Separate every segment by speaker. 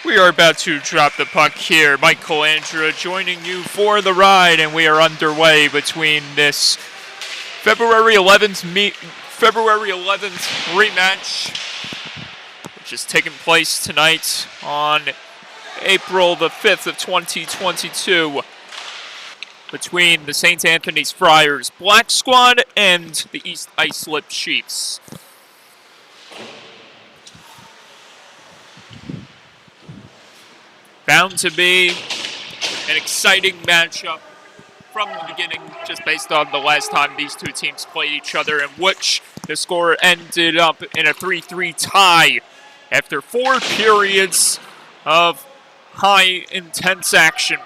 Speaker 1: We are about to drop the puck here. Mike Calandra joining you for the ride, and we are underway between this February 11th rematch, which is taking place tonight on April the 5th of 2022, between the St. Anthony's Friars Black Squad and the East Islip Chiefs. Bound to be an exciting matchup from the beginning, just based on the last time these two teams played each other, in which the score ended up in a 3-3 tie after 4 periods of high, intense action.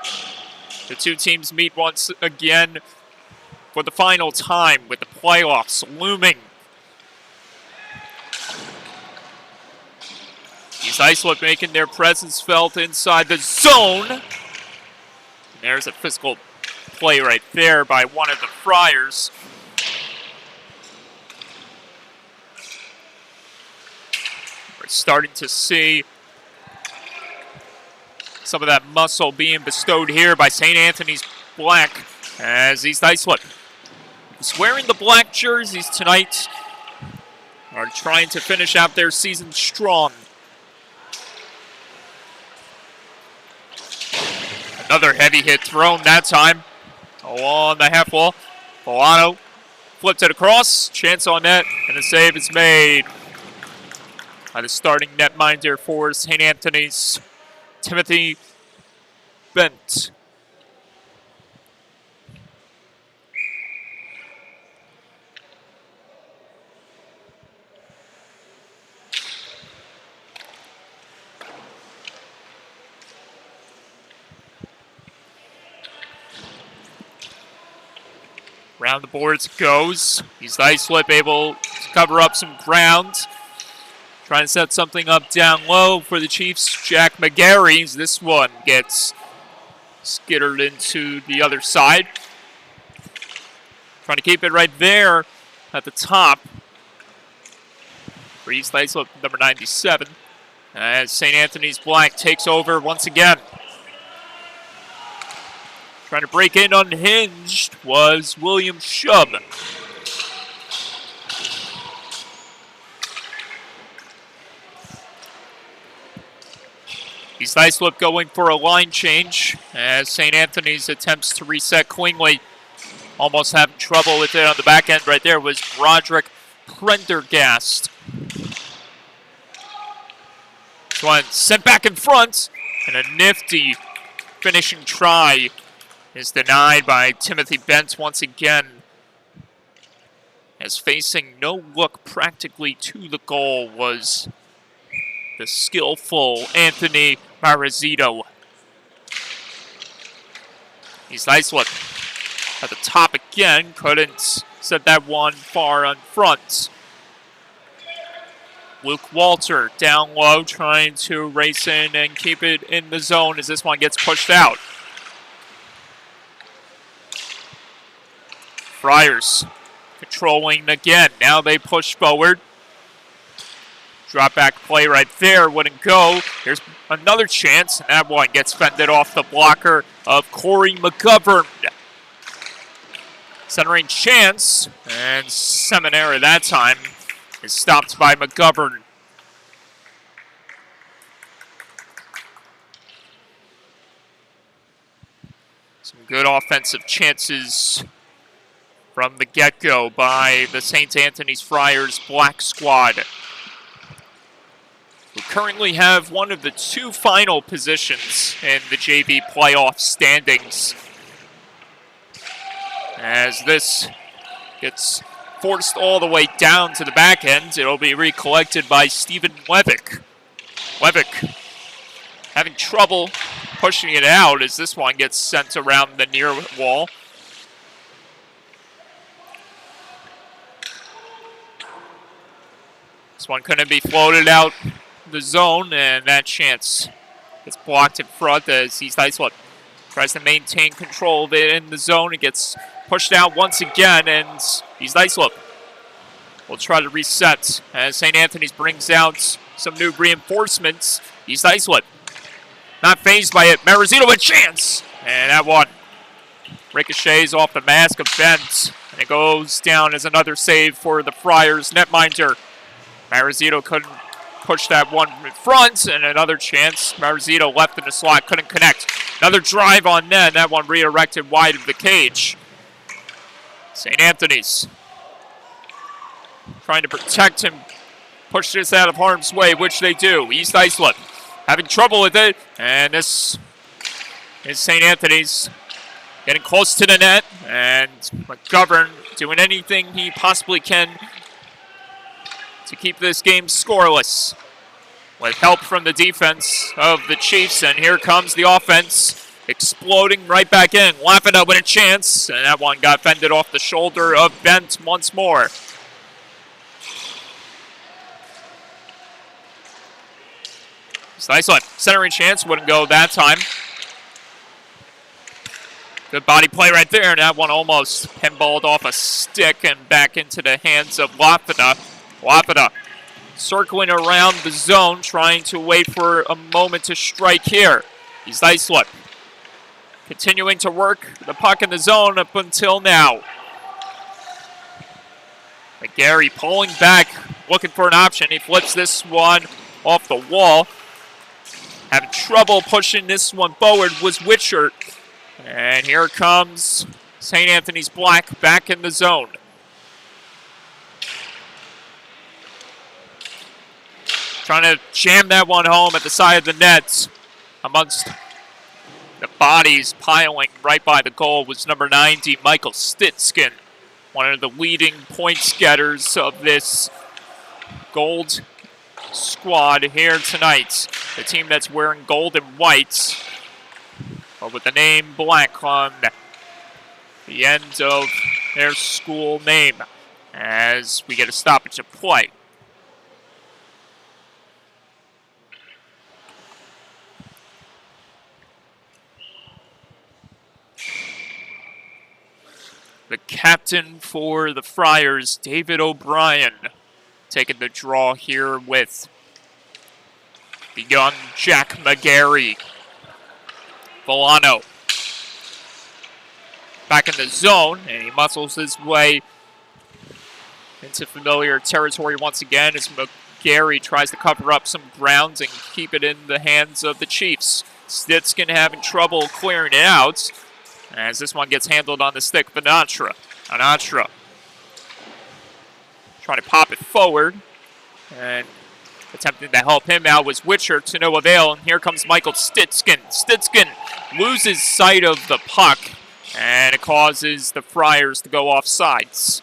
Speaker 1: The two teams meet once again for the final time, with the playoffs looming. East Islip making their presence felt inside the zone. And there's a physical play right there by one of the Friars. We're starting to see some of that muscle being bestowed here by St. Anthony's Black, as East Islip is wearing the black jerseys tonight, are trying to finish out their season strong. Another heavy hit thrown that time along the half wall. Polano flipped it across, chance on net, and the save is made by the starting netminder for St. Anthony's, Timothy Bent. Around the boards it goes. East Islip able to cover up some ground. Trying to set something up down low for the Chiefs. Jack McGarry. This one gets skittered into the other side. Trying to keep it right there at the top for East Islip, number 97. As St. Anthony's Black takes over once again. Trying to break in unhinged was William Shub. East Islip going for a line change as St. Anthony's attempts to reset cleanly. Almost having trouble with it on the back end right there was Broderick Prendergast. This one sent back in front, and a nifty finishing try is denied by Timothy Bent once again, as facing no look practically to the goal was the skillful Anthony Marazito. East Islip at the top again, couldn't set that one far on front. Luke Walter down low, trying to race in and keep it in the zone as this one gets pushed out. Friars controlling again. Now they push forward. Drop back play right there. Wouldn't go. Here's another chance. And that one gets fended off the blocker of Corey McGovern. Centering chance. And Seminara that time is stopped by McGovern. Some good offensive chances from the get-go by the St. Anthony's Friars Black Squad, who currently have one of the 2 final positions in the JV playoff standings. As this gets forced all the way down to the back end, it'll be recollected by Stephen Levick. Levick having trouble pushing it out as this one gets sent around the near wall. This one couldn't be floated out the zone, and that chance gets blocked in front as East Islip tries to maintain control of it in the zone. It gets pushed out once again, and East Islip will try to reset as St. Anthony's brings out some new reinforcements. East Islip not phased by it. Marizito with a chance. And that one ricochets off the mask of Bent. And it goes down as another save for the Friars netminder. Marizito couldn't push that one in front. And another chance. Marizito left in the slot, couldn't connect. Another drive on net. That one redirected wide of the cage. St. Anthony's trying to protect him. Push this out of harm's way, which they do. East Islip having trouble with it. And this is St. Anthony's getting close to the net. And McGovern doing anything he possibly can to keep this game scoreless, with help from the defense of the Chiefs. And here comes the offense, exploding right back in. Lafayette with a chance, and that one got fended off the shoulder of Bent once more. Nice one. Centering chance, wouldn't go that time. Good body play right there, and that one almost pinballed off a stick and back into the hands of Lafayette. Lafayette circling around the zone, trying to wait for a moment to strike here. He's Islip continuing to work the puck in the zone up until now. McGarry pulling back, looking for an option. He flips this one off the wall. Having trouble pushing this one forward was Witcher. And here comes St. Anthony's Black back in the zone. Trying to jam that one home at the side of the net. Amongst the bodies piling right by the goal was number 90, Michael Stitskin. One of the leading points getters of this gold squad here tonight. The team that's wearing gold and white, but with the name Black on the end of their school name, as we get a stoppage of play. The captain for the Friars, David O'Brien, taking the draw here with the young Jack McGarry. Volano back in the zone, and he muscles his way into familiar territory once again as McGarry tries to cover up some ground and keep it in the hands of the Chiefs. Stitskin having trouble clearing it out as this one gets handled on the stick. Anatra trying to pop it forward, and attempting to help him out was Witcher to no avail. And here comes Michael Stitskin. Stitskin loses sight of the puck, and it causes the Friars to go off sides.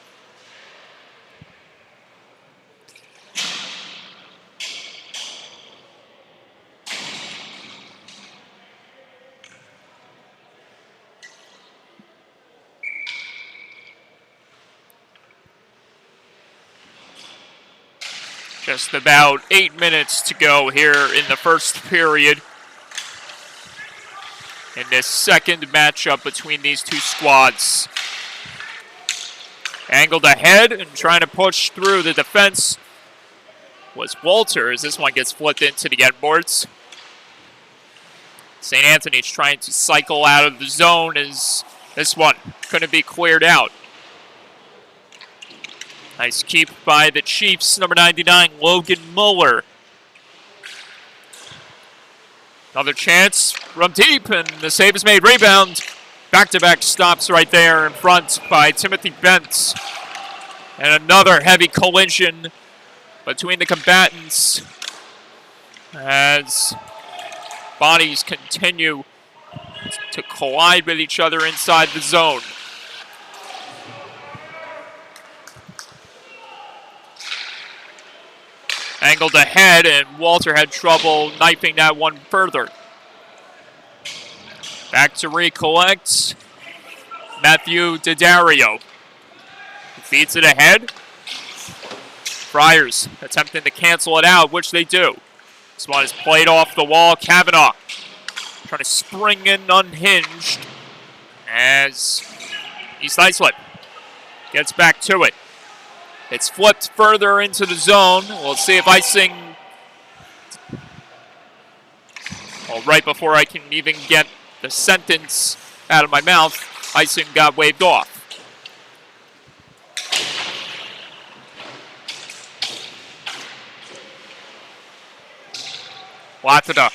Speaker 1: Just about 8 minutes to go here in the first period in this second matchup between these two squads. Angled ahead and trying to push through the defense was Walter, as this one gets flipped into the end boards. St. Anthony's trying to cycle out of the zone as this one couldn't be cleared out. Nice keep by the Chiefs, number 99, Logan Muller. Another chance from deep, and the save is made. Rebound. Back-to-back stops right there in front by Timothy Bent. And another heavy collision between the combatants as bodies continue to collide with each other inside the zone. Angled ahead, and Walter had trouble knifing that one further. Back to recollect. Matthew Daddario feeds it ahead. Friars attempting to cancel it out, which they do. This one is played off the wall. Kavanaugh trying to spring in unhinged as East Islip gets back to it. It's flipped further into the zone. We'll see if icing Well, right before I can even get the sentence out of my mouth, icing got waved off. Lathida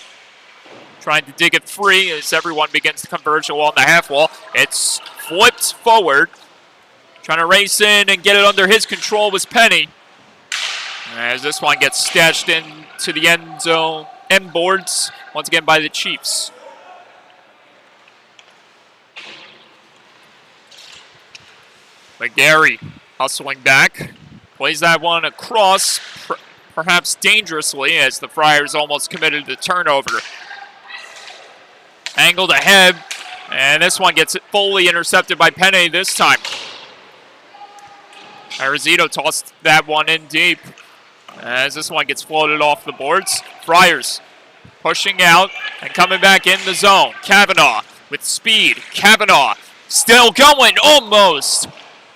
Speaker 1: trying to dig it free as everyone begins to converge along the half wall. It's flipped forward. Trying to race in and get it under his control was Penny. As this one gets stashed into the end zone, end boards, once again by the Chiefs. McGarry hustling back. Plays that one across, perhaps dangerously, as the Friars almost committed the turnover. Angled ahead, and this one gets fully intercepted by Penny this time. Arizito tossed that one in deep, as this one gets floated off the boards. Friars pushing out and coming back in the zone. Kavanaugh with speed. Kavanaugh still going, almost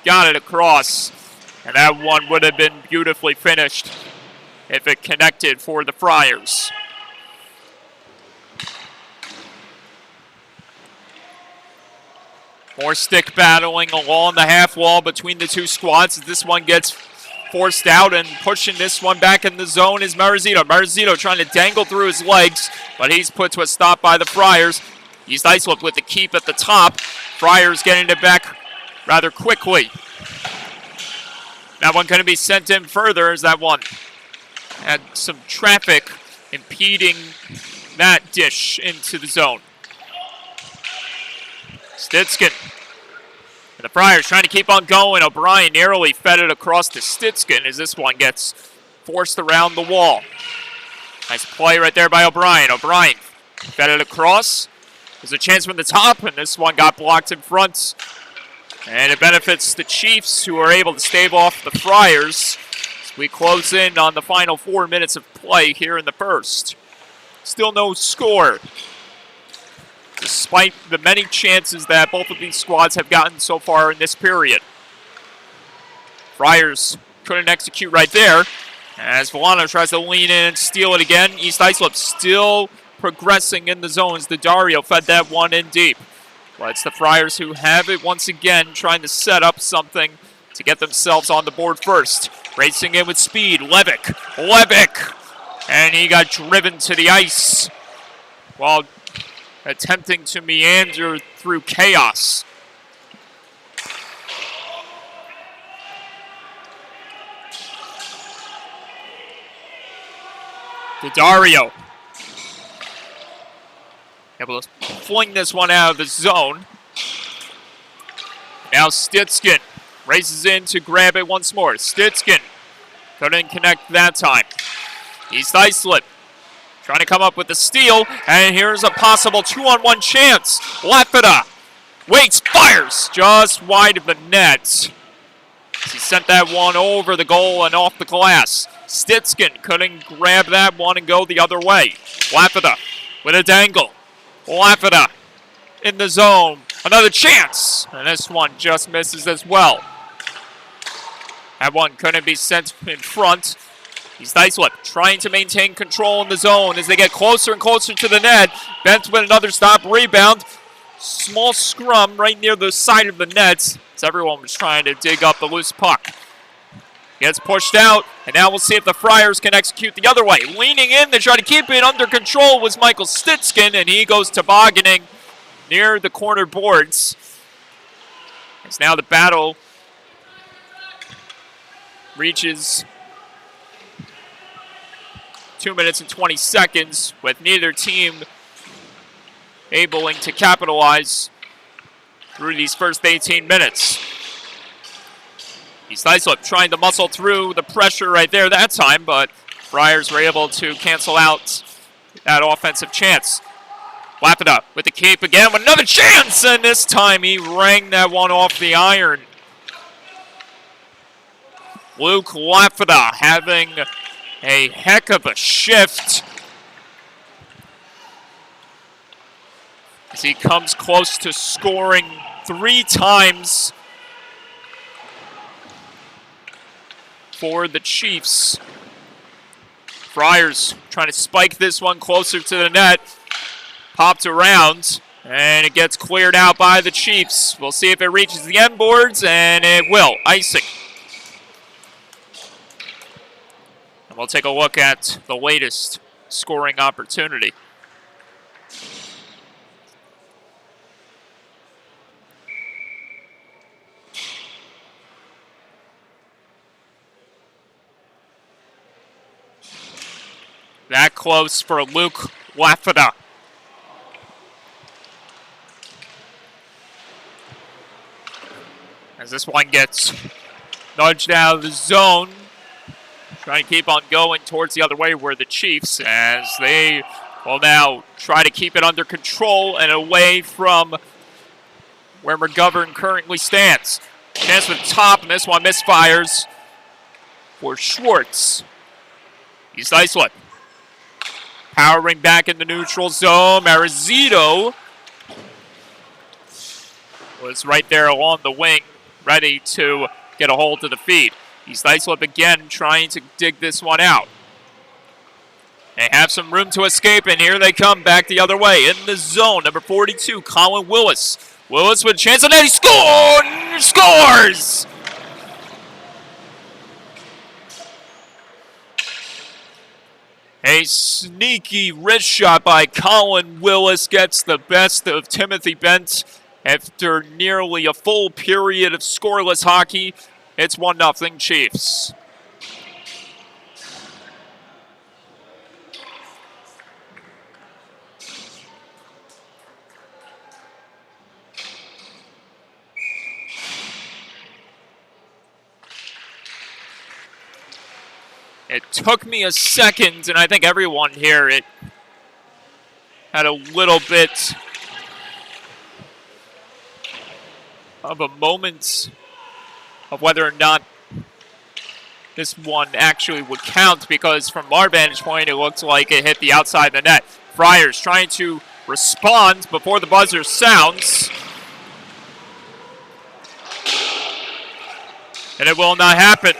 Speaker 1: got it across. And that one would have been beautifully finished if it connected for the Friars. More stick battling along the half wall between the two squads. As this one gets forced out, and pushing this one back in the zone is Marizito. Marizito trying to dangle through his legs, but he's put to a stop by the Friars. East Islip with the keep at the top. Friars getting it back rather quickly. That one going to be sent in further as that one had some traffic impeding that dish into the zone. Stitskin. And the Friars trying to keep on going. O'Brien narrowly fed it across to Stitskin as this one gets forced around the wall. Nice play right there by O'Brien. O'Brien fed it across. There's a chance from the top, and this one got blocked in front. And it benefits the Chiefs, who are able to stave off the Friars as we close in on the final 4 minutes of play here in the first. Still no score, despite the many chances that both of these squads have gotten so far in this period. Friars couldn't execute right there, as Volano tries to lean in and steal it again. East Islip still progressing in the zones. The Dario fed that one in deep. But it's the Friars who have it once again, trying to set up something to get themselves on the board first. Racing in with speed, Levick. And he got driven to the ice while attempting to meander through chaos. Dario able to fling this one out of the zone. Now Stitskin races in to grab it once more. Stitskin couldn't connect that time. East Islip trying to come up with the steal, and here's a possible 2-on-1 chance. Lafida waits, fires just wide of the net. He sent that one over the goal and off the glass. Stitskin couldn't grab that one and go the other way. Lafida with a dangle. Lafida in the zone. Another chance. And this one just misses as well. That one couldn't be sent in front. East Islip trying to maintain control in the zone as they get closer and closer to the net. Bent with another stop rebound. Small scrum right near the side of the net as everyone was trying to dig up the loose puck. Gets pushed out, and now we'll see if the Friars can execute the other way. Leaning in to try to keep it under control was Michael Stitskin, and he goes tobogganing near the corner boards. As now the battle reaches 2 minutes and 20 seconds, with neither team able to capitalize through these first 18 minutes. East Islip trying to muscle through the pressure right there that time, but Friars were able to cancel out that offensive chance. Lafida with the keep again with another chance, and this time he rang that one off the iron. Luke Lafida having a heck of a shift as he comes close to scoring 3 times for the Chiefs. Friars trying to spike this one closer to the net. Popped around, and it gets cleared out by the Chiefs. We'll see if it reaches the end boards, and it will. Icing. And we'll take a look at the latest scoring opportunity. That close for Luke Lafada. As this one gets nudged out of the zone. Trying to keep on going towards the other way where the Chiefs, as they will now try to keep it under control and away from where McGovern currently stands. Chance with top, and this one misfires for Schwartz. East Islip. Powering back in the neutral zone. Marizito was right there along the wing, ready to get a hold of the feed. East Islip again trying to dig this one out. They have some room to escape, and here they come back the other way in the zone. Number 42, Colin Willis. Willis with a chance, and then he scores! A sneaky wrist shot by Colin Willis gets the best of Timothy Bent. After nearly a full period of scoreless hockey, it's 1-0 Chiefs. It took me a second, and I think everyone here, it had a little bit of a moment of whether or not this one actually would count, because from our vantage point, it looked like it hit the outside of the net. Friars trying to respond before the buzzer sounds. And it will not happen.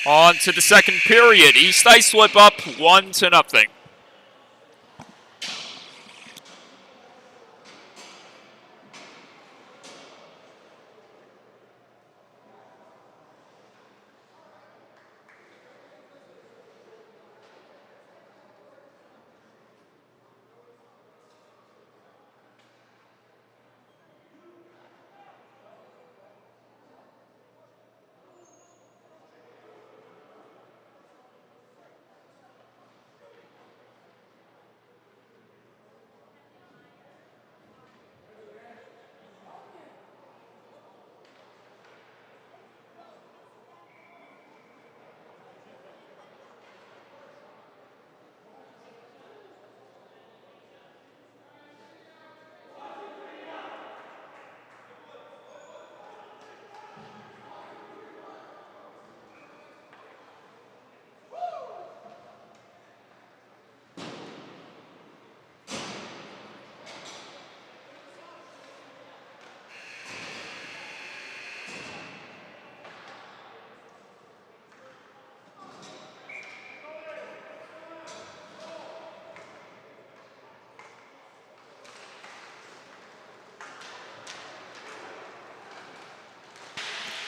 Speaker 1: On to the second period. East Islip up 1-0.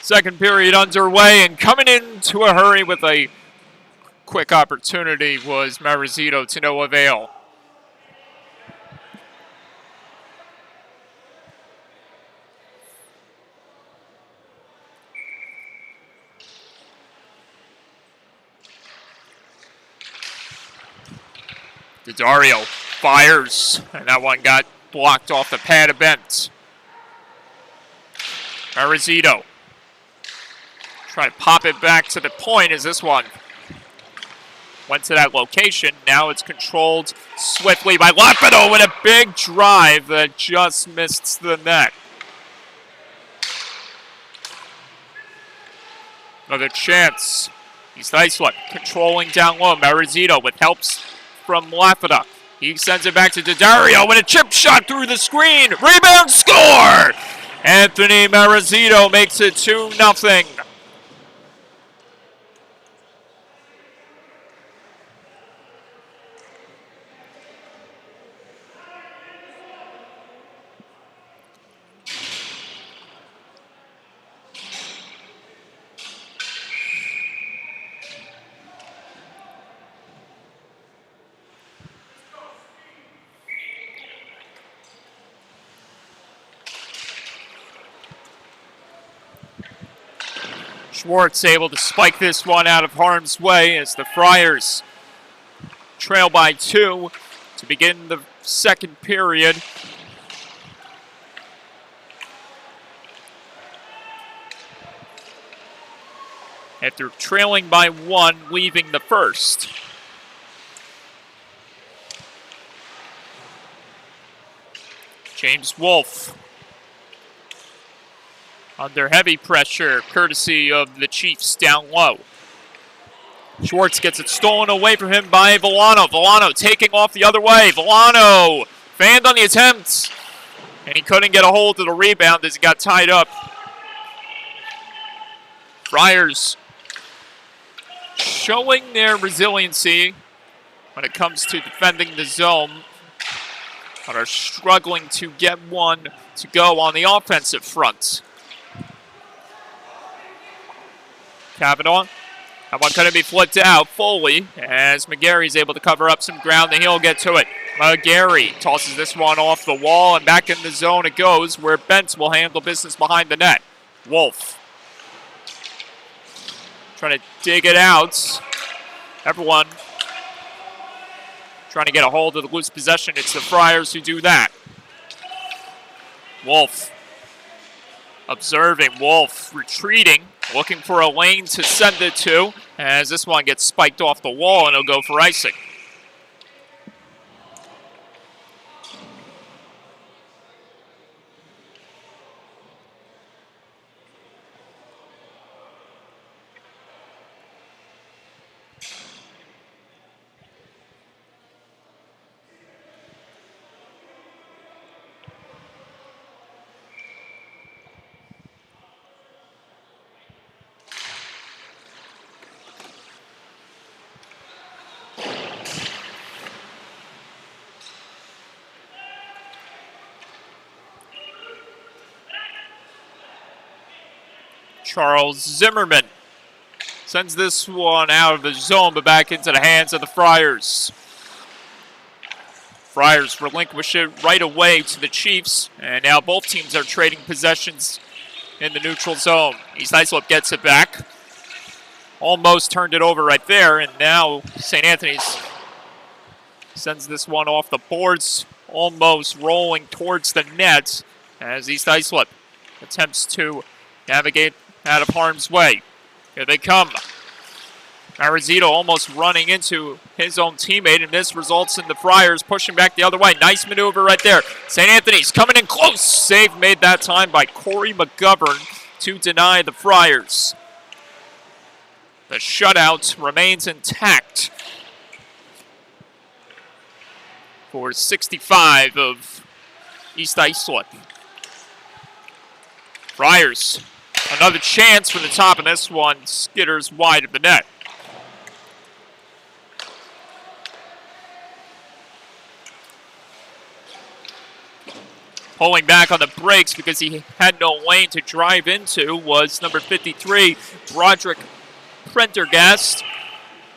Speaker 1: Second period underway, and coming into a hurry with a quick opportunity was Marizito, to no avail. Daddario fires, and that one got blocked off the pad of Bent. Marizito trying to pop it back to the point as this one went to that location. Now it's controlled swiftly by Lafado with a big drive that just missed the net. Another chance. East Islip controlling down low. Marizito with helps from Lafada. He sends it back to Daddario with a chip shot through the screen. Rebound, score! Anthony Marizito makes it 2-0. Schwartz able to spike this one out of harm's way as the Friars trail by 2 to begin the second period. After trailing by 1, leaving the first. James Wolf under heavy pressure, courtesy of the Chiefs down low. Schwartz gets it stolen away from him by Villano. Villano taking off the other way. Villano fanned on the attempt, and he couldn't get a hold of the rebound as he got tied up. Friars showing their resiliency when it comes to defending the zone, but are struggling to get one to go on the offensive front. Kavanaugh, that one couldn't be flipped out fully as McGarry's able to cover up some ground and he'll get to it. McGarry tosses this one off the wall and back in the zone it goes where Bentz will handle business behind the net. Wolf trying to dig it out. Everyone trying to get a hold of the loose possession. It's the Friars who do that. Wolf observing. Wolf retreating, looking for a lane to send it to, as this one gets spiked off the wall and it'll go for icing. Charles Zimmerman sends this one out of the zone, but back into the hands of the Friars. Friars relinquish it right away to the Chiefs, and now both teams are trading possessions in the neutral zone. East Islip gets it back. Almost turned it over right there, and now St. Anthony's sends this one off the boards, almost rolling towards the net as East Islip attempts to navigate out of harm's way. Here they come. Marizito almost running into his own teammate, and this results in the Friars pushing back the other way. Nice maneuver right there. St. Anthony's coming in close. Save made that time by Corey McGovern to deny the Friars. The shutout remains intact for 65 of East Islip. Friars, another chance for the top, and this one skitters wide of the net. Pulling back on the brakes because he had no lane to drive into was number 53, Broderick Prendergast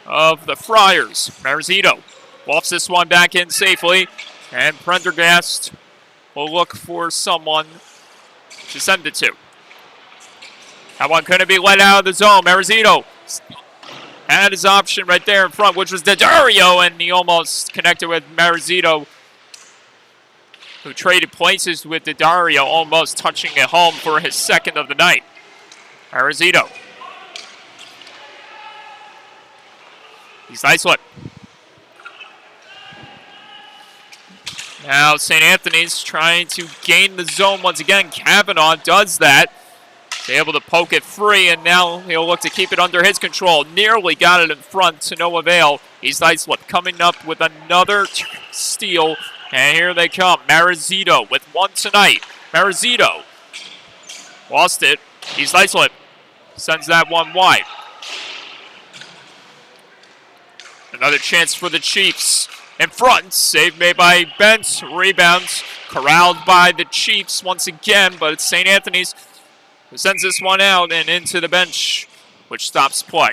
Speaker 1: of the Friars. Marizito lofts this one back in safely, and Prendergast will look for someone to send it to. That one couldn't be let out of the zone. Marizito had his option right there in front, which was Daddario, and he almost connected with Marizito, who traded places with Daddario, almost touching it home for his second of the night. Marizito. East Islip. Now St. Anthony's trying to gain the zone once again. Kavanaugh does that. He's able to poke it free, and now he'll look to keep it under his control. Nearly got it in front to no avail. East Islip coming up with another steal, and here they come. Marizito with one tonight. Marizito lost it. East Islip sends that one wide. Another chance for the Chiefs. In front, save made by Bent. Rebounds corralled by the Chiefs once again, but it's St. Anthony's who sends this one out and into the bench, which stops play.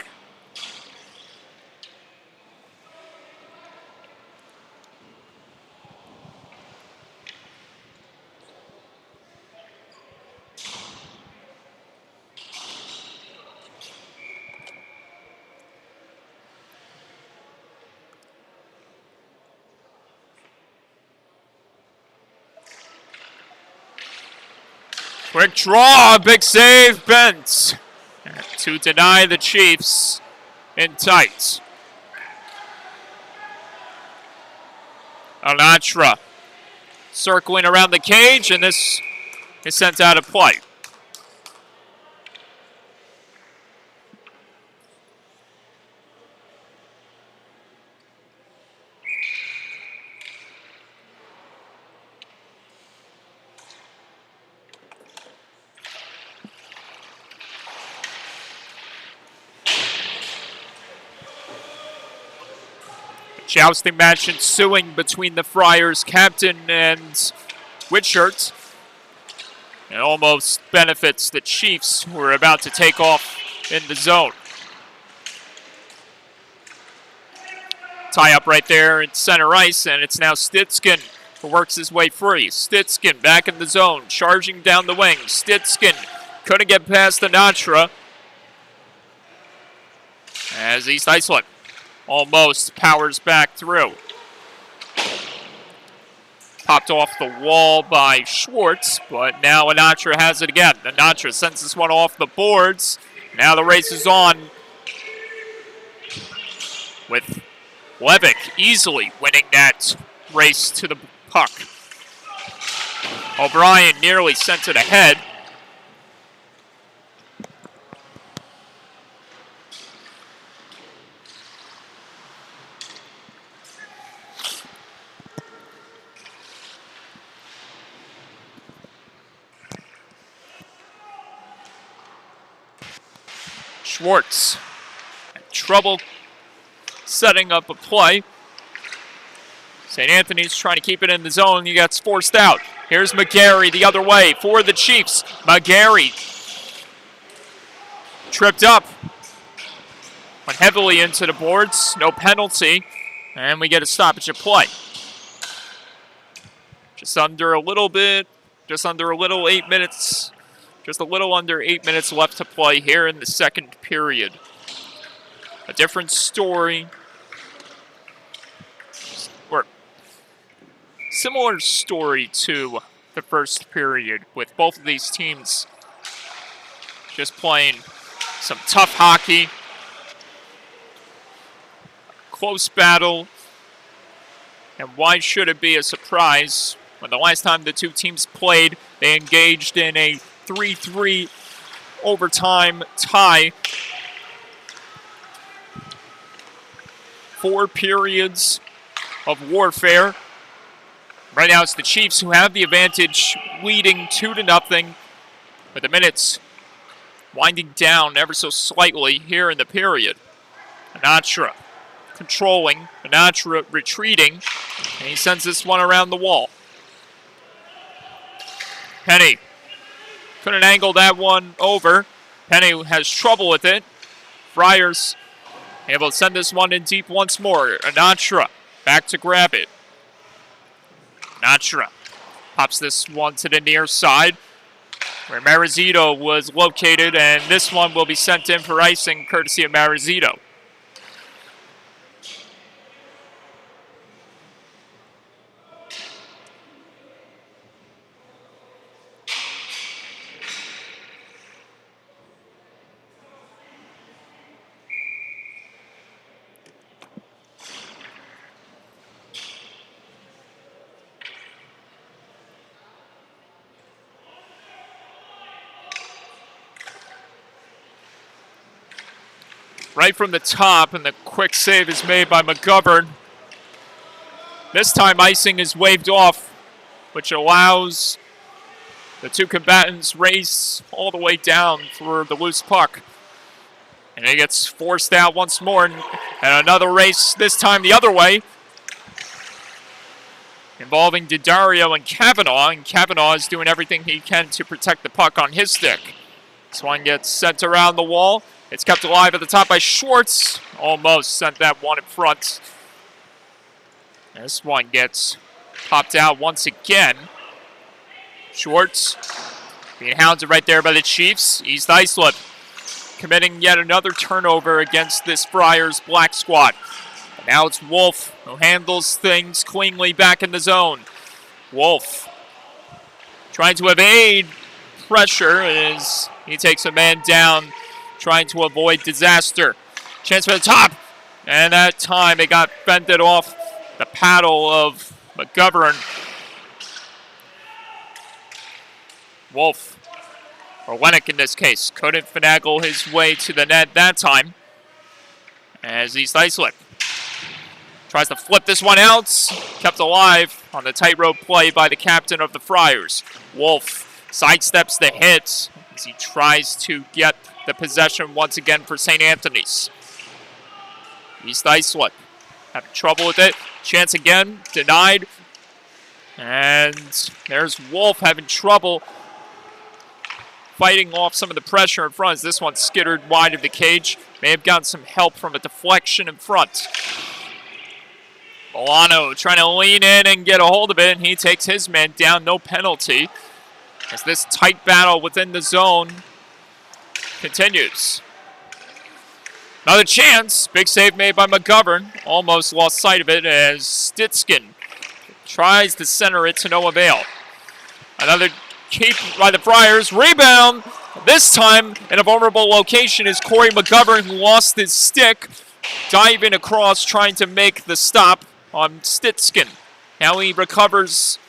Speaker 1: Quick draw, big save, Bent. To deny the Chiefs in tight. Anatra circling around the cage, and this is sent out of play. Jousting match ensuing between the Friars captain and Witshirt. It almost benefits the Chiefs, who are about to take off in the zone. Tie up right there in center ice, and it's now Stitskin who works his way free. Stitskin back in the zone, charging down the wing. Stitskin couldn't get past Anatra as East Islip almost powers back through. Popped off the wall by Schwartz, but now Anatra has it again. Anatra sends this one off the boards. Now the race is on with Levick easily winning that race to the puck. O'Brien nearly sent it ahead. Schwartz had trouble setting up a play. St. Anthony's trying to keep it in the zone. He gets forced out. Here's McGarry the other way for the Chiefs. McGarry tripped up. Went heavily into the boards. No penalty. And we get a stoppage of play. Just under 8 minutes. Just a little under 8 minutes left to play here in the second period. A different story. Or similar story to the first period, with both of these teams just playing some tough hockey. Close battle. And why should it be a surprise when the last time the two teams played, they engaged in a 3-3 overtime tie. 4 periods of warfare. Right now it's the Chiefs who have the advantage, leading 2-0, with the minutes winding down ever so slightly here in the period. Anatra controlling, Anatra retreating, and he sends this one around the wall. Penny couldn't angle that one over. Penny has trouble with it. Friars able to send this one in deep once more. Anatra back to grab it. Anatra pops this one to the near side where Marizito was located, and this one will be sent in for icing courtesy of Marizito. Right from the top, and the quick save is made by McGovern. This time icing is waved off, which allows the two combatants race all the way down for the loose puck. And it gets forced out once more, and another race, this time the other way, involving Didario and Kavanaugh is doing everything he can to protect the puck on his stick. This one gets sent around the wall. It's kept alive at the top by Schwartz. Almost sent that one in front. This one gets popped out once again. Schwartz being hounded right there by the Chiefs. East Islip committing yet another turnover against this Friars Black squad. And now it's Wolf who handles things cleanly back in the zone. Wolf trying to evade pressure as he takes a man down, trying to avoid disaster. Chance for the top, and that time it got fended off the paddle of McGovern. Wolf, or Wennick in this case, couldn't finagle his way to the net that time. As Islip tries to flip this one out, kept alive on the tightrope play by the captain of the Friars. Wolf sidesteps the hit as he tries to get the possession once again for St. Anthony's. Islip having trouble with it. Chance again, denied. And there's Wolf having trouble fighting off some of the pressure in front as this one skittered wide of the cage. May have gotten some help from a deflection in front. Milano trying to lean in and get a hold of it, and he takes his man down, no penalty. As this tight battle within the zone continues. Another chance, big save made by McGovern. Almost lost sight of it as Stitskin tries to center it to no avail. Another keep by the Friars. Rebound, this time in a vulnerable location, is Corey McGovern, who lost his stick, diving across, trying to make the stop on Stitskin. Now he recovers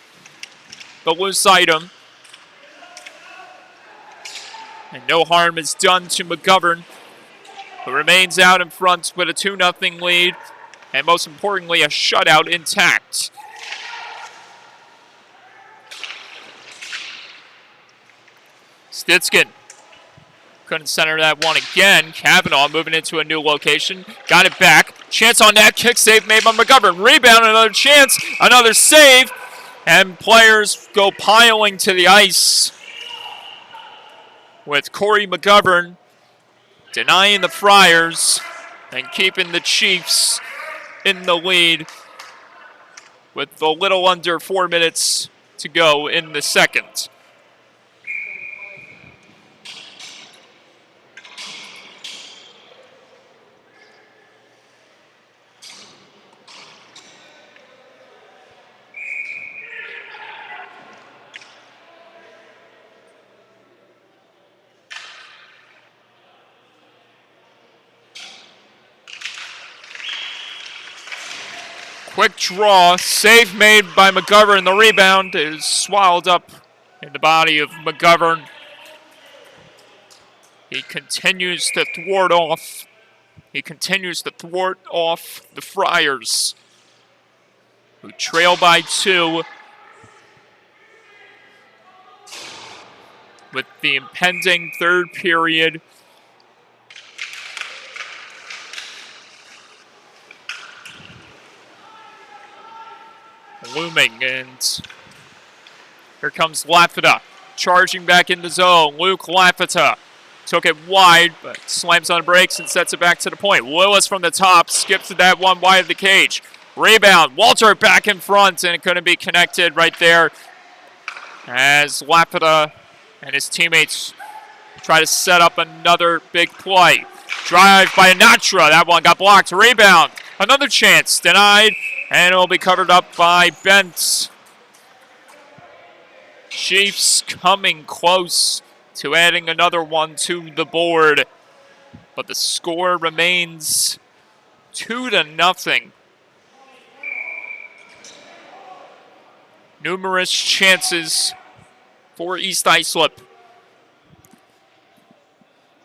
Speaker 1: the loose item. And no harm is done to McGovern, who remains out in front with a 2-0 lead, and most importantly, a shutout intact. Stitskin couldn't center that one again. Kavanaugh moving into a new location. Got it back. Chance on that. Kick save made by McGovern. Rebound, another chance. Another save. And players go piling to the ice with Corey McGovern denying the Friars and keeping the Chiefs in the lead with a little under 4 minutes to go in the second. Quick draw, save made by McGovern. The rebound is swallowed up in the body of McGovern. He continues to thwart off. He continues to thwart off the Friars, who trail by 2 with the impending third period. Looming, and here comes Lafita, charging back in the zone. Luke Lafita took it wide, but slams on brakes and sets it back to the point. Willis from the top skips that one wide of the cage. Rebound, Walter back in front, and it couldn't be connected right there as Lafita and his teammates try to set up another big play. Drive by Anatra, that one got blocked. Rebound, another chance, denied. And it will be covered up by Bent. Chiefs coming close to adding another one to the board. But the score remains 2-0. Numerous chances for East Islip.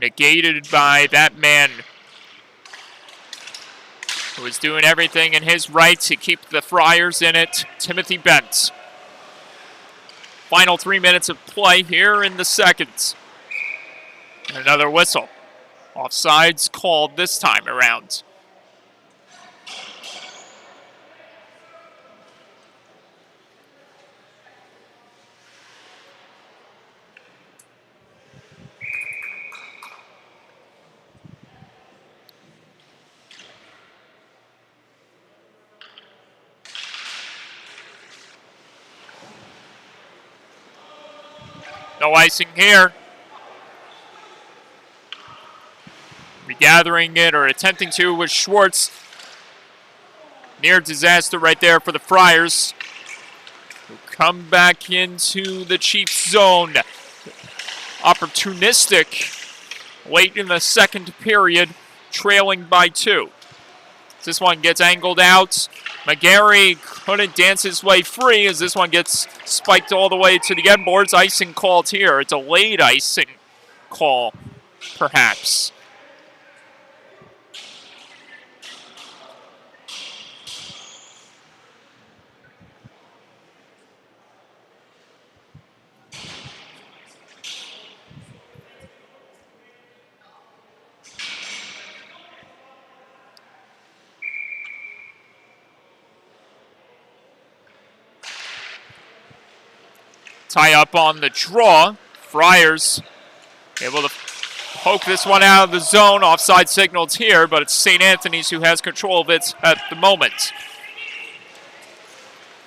Speaker 1: Negated by that man who is doing everything in his right to keep the Friars in it, Timothy Bent. Final 3 minutes of play here in the second. Another whistle. Offsides called this time around. No icing here. Regathering it, or attempting to, with Schwartz. Near disaster right there for the Friars, who come back into the Chiefs zone. opportunistic late in the second period, trailing by 2. This one gets angled out. McGarry couldn't dance his way free as this one gets spiked all the way to the end boards. Icing called here. A delayed icing call, perhaps. Tie up on the draw. Friars able to poke this one out of the zone. Offside signaled here, but it's St. Anthony's who has control of it at the moment.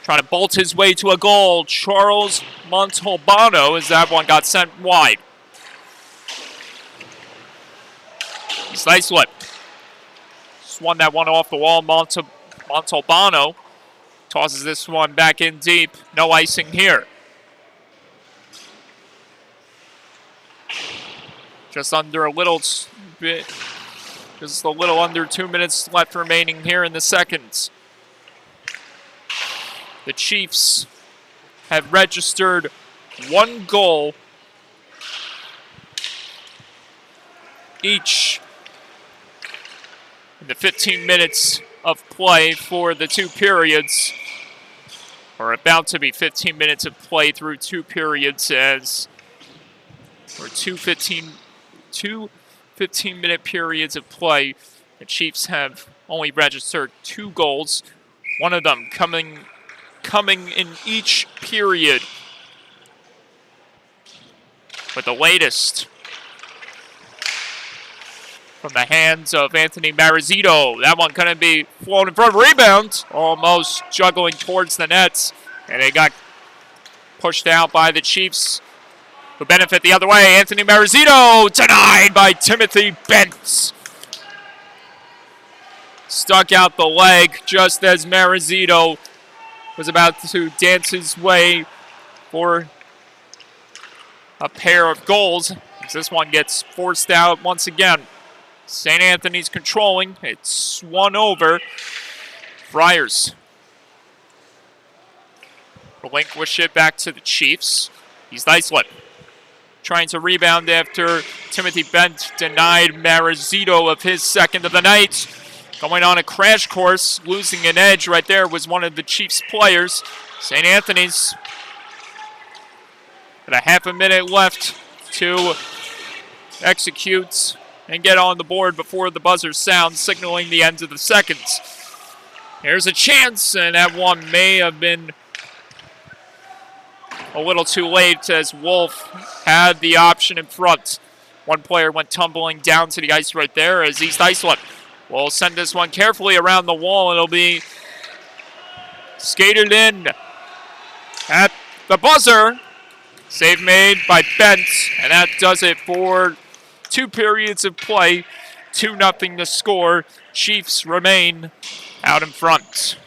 Speaker 1: Trying to bolt his way to a goal. Charles Montalbano as that one got sent wide. He's Islip. Swung that one off the wall. Montalbano tosses this one back in deep. No icing here. Just under a little bit, just a little under 2 minutes left remaining here in the second. The Chiefs have registered 1 goal each in the 15 minutes of play for the 2 periods, or about to be 15 minutes of play through 2 periods or two 15-minute periods of play. The Chiefs have only registered 2 goals, one of them coming in each period. But the latest from the hands of Anthony Marizito. That one couldn't be flown in front. Rebound, almost juggling towards the nets, and it got pushed out by the Chiefs, who benefit the other way. Anthony Marizito denied by Timothy Bent. Stuck out the leg just as Marizito was about to dance his way for a pair of goals. This one gets forced out once again. St. Anthony's controlling. It's swung over. Friars relinquish it back to the Chiefs. He's Islip trying to rebound after Timothy Bent denied Marizito of his second of the night. Going on a crash course, losing an edge right there was one of the Chiefs players. St. Anthony's with a half a minute left to execute and get on the board before the buzzer sounds, signaling the end of the second. Here's a chance, and that one may have been a little too late as Wolf had the option in front. One player went tumbling down to the ice right there as East Islip will send this one carefully around the wall, and it'll be skated in at the buzzer. Save made by Bent, and that does it for 2 periods of play. 2-0 to score. Chiefs remain out in front.